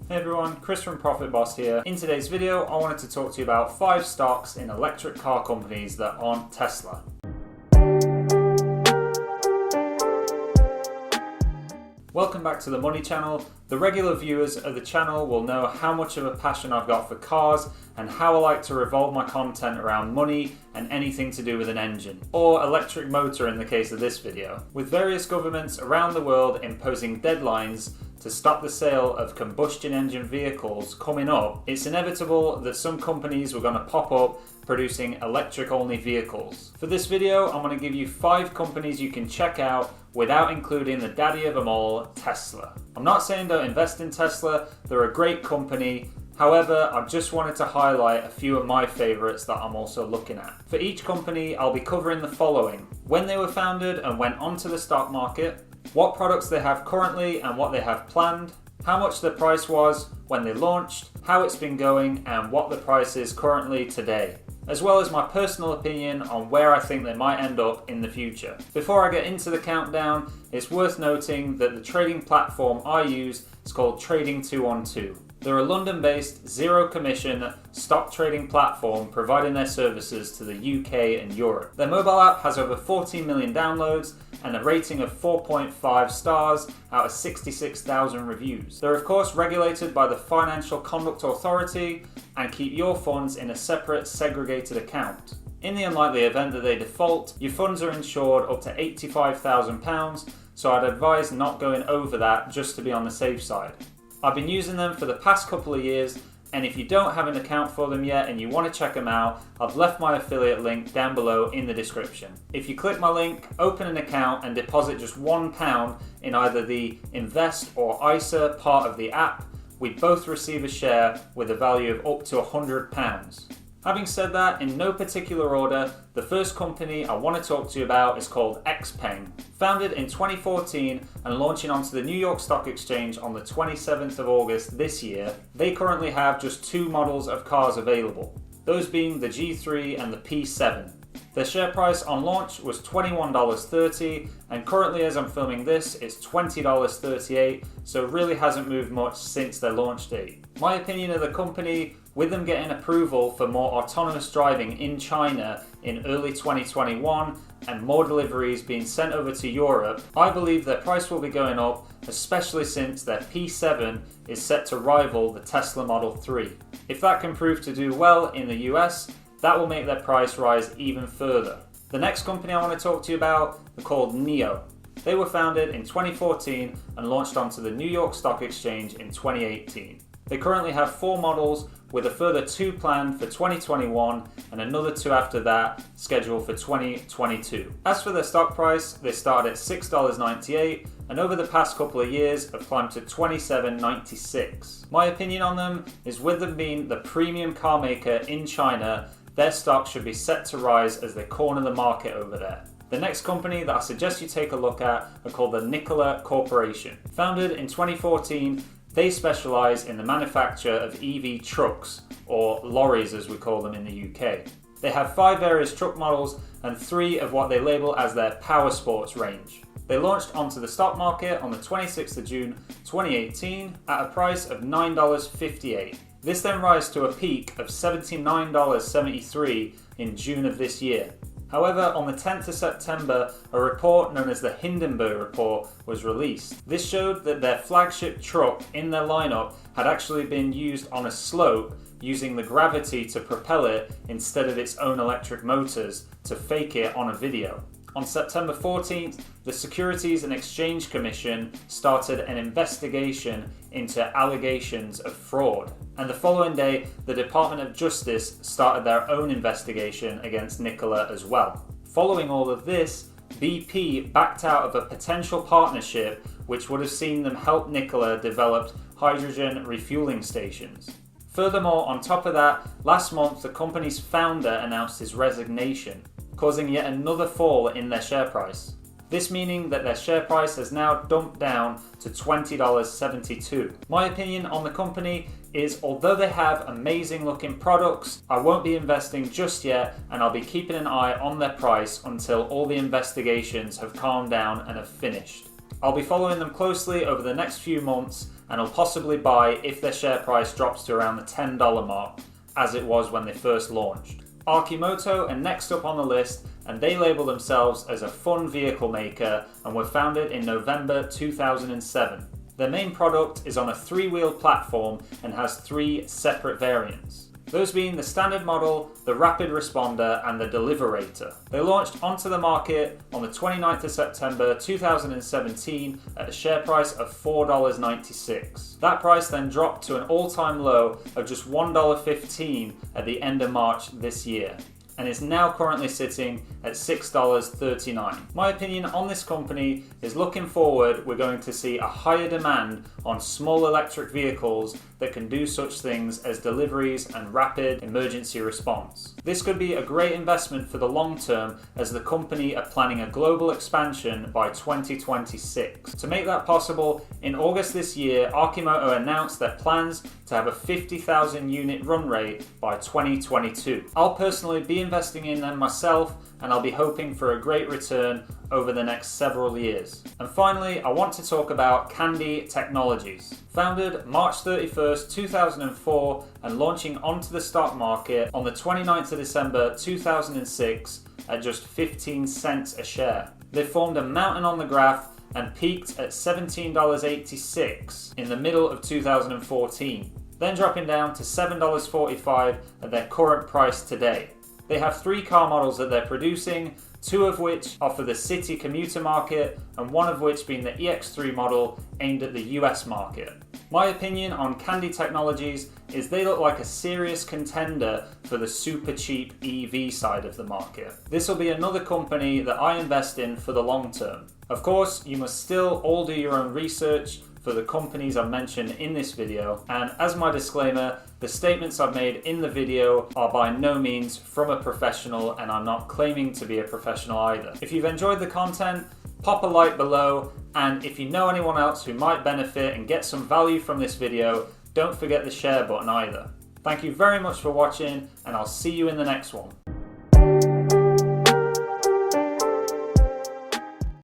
Hey everyone, Chris from Profit Boss here. In today's video, I wanted to talk to you about 5 stocks in electric car companies that aren't Tesla. Welcome back to the Money Channel. The regular viewers of the channel will know how much of a passion I've got for cars and how I like to revolve my content around money and anything to do with an engine, or electric motor in the case of this video. With various governments around the world imposing deadlines to stop the sale of combustion engine vehicles coming up, it's inevitable that some companies were going to pop up producing electric-only vehicles. For this video, I'm going to give you 5 companies you can check out without including the daddy of them all, Tesla. I'm not saying don't invest in Tesla, they're a great company. However, I just wanted to highlight a few of my favorites that I'm also looking at. For each company, I'll be covering the following: when they were founded and went onto the stock market, what products they have currently and what they have planned, how much the price was when they launched, how it's been going, and what the price is currently today, as well as my personal opinion on where I think they might end up in the future. Before I get into the countdown, it's worth noting that the trading platform I use is called Trading 212. They're a London-based, zero-commission stock trading platform providing their services to the UK and Europe. Their mobile app has over 14 million downloads and a rating of 4.5 stars out of 66,000 reviews. They're of course regulated by the Financial Conduct Authority and keep your funds in a separate, segregated account. In the unlikely event that they default, your funds are insured up to £85,000, so I'd advise not going over that just to be on the safe side. I've been using them for the past couple of years, and if you don't have an account for them yet and you want to check them out, I've left my affiliate link down below in the description. If you click my link, open an account and deposit just £1 in either the Invest or ISA part of the app, we both receive a share with a value of up to £100. Having said that, in no particular order, the first company I want to talk to you about is called Xpeng. Founded in 2014 and launching onto the New York Stock Exchange on the 27th of August this year, they currently have just 2 models of cars available, those being the G3 and the P7. Their share price on launch was $21.30, and currently as I'm filming this, it's $20.38, so it really hasn't moved much since their launch date. My opinion of the company, with them getting approval for more autonomous driving in China in early 2021 and more deliveries being sent over to Europe, I believe their price will be going up, especially since their P7 is set to rival the Tesla Model 3. If that can prove to do well in the US, that will make their price rise even further. The next company I want to talk to you about are called Nio. They were founded in 2014 and launched onto the New York Stock Exchange in 2018. They currently have 4 models, with a further 2 planned for 2021 and another 2 after that scheduled for 2022. As for their stock price, they started at $6.98 and over the past couple of years have climbed to $27.96. My opinion on them is, with them being the premium car maker in China, their stock should be set to rise as they corner the market over there. The next company that I suggest you take a look at are called the Nikola Corporation. Founded in 2014, they specialise in the manufacture of EV trucks, or lorries as we call them in the UK. They have 5 various truck models and 3 of what they label as their power sports range. They launched onto the stock market on the 26th of June 2018 at a price of $9.58. This then rose to a peak of $79.73 in June of this year. However, on the 10th of September, a report known as the Hindenburg Report was released. This showed that their flagship truck in their lineup had actually been used on a slope using the gravity to propel it instead of its own electric motors to fake it on a video. On September 14th, the Securities and Exchange Commission started an investigation into allegations of fraud. And the following day, the Department of Justice started their own investigation against Nikola as well. Following all of this, BP backed out of a potential partnership which would have seen them help Nikola develop hydrogen refueling stations. Furthermore, on top of that, last month the company's founder announced his resignation, causing yet another fall in their share price. This meaning that their share price has now dumped down to $20.72. My opinion on the company is, although they have amazing looking products, I won't be investing just yet, and I'll be keeping an eye on their price until all the investigations have calmed down and have finished. I'll be following them closely over the next few months and will possibly buy if their share price drops to around the $10 mark, as it was when they first launched. Akimoto are next up on the list, and they label themselves as a fun vehicle maker and were founded in November 2007. Their main product is on a 3-wheel platform and has 3 separate variants. Those being the standard model, the rapid responder, and the deliverator. They launched onto the market on the 29th of September 2017 at a share price of $4.96. That price then dropped to an all-time low of just $1.15 at the end of March this year, and is now currently sitting at $6.39. My opinion on this company is, looking forward, we're going to see a higher demand on small electric vehicles that can do such things as deliveries and rapid emergency response. This could be a great investment for the long term, as the company are planning a global expansion by 2026. To make that possible, in August this year, Akimoto announced their plans to have a 50,000 unit run rate by 2022. I'll personally be investing in them myself, and I'll be hoping for a great return over the next several years. And finally, I want to talk about Candy Technologies. Founded March 31st, 2004 and launching onto the stock market on the 29th of December 2006 at just 15 cents a share. They formed a mountain on the graph and peaked at $17.86 in the middle of 2014, then dropping down to $7.45 at their current price today. They have 3 car models that they're producing, 2 of which are for the city commuter market, and 1 of which being the EX3 model aimed at the US market. My opinion on Candy Technologies is they look like a serious contender for the super cheap EV side of the market. This will be another company that I invest in for the long term. Of course, you must still all do your own research for the companies I've mentioned in this video, and as my disclaimer, the statements I've made in the video are by no means from a professional, and I'm not claiming to be a professional either. If you've enjoyed the content, pop a like below, and if you know anyone else who might benefit and get some value from this video, don't forget the share button either. Thank you very much for watching, and I'll see you in the next one.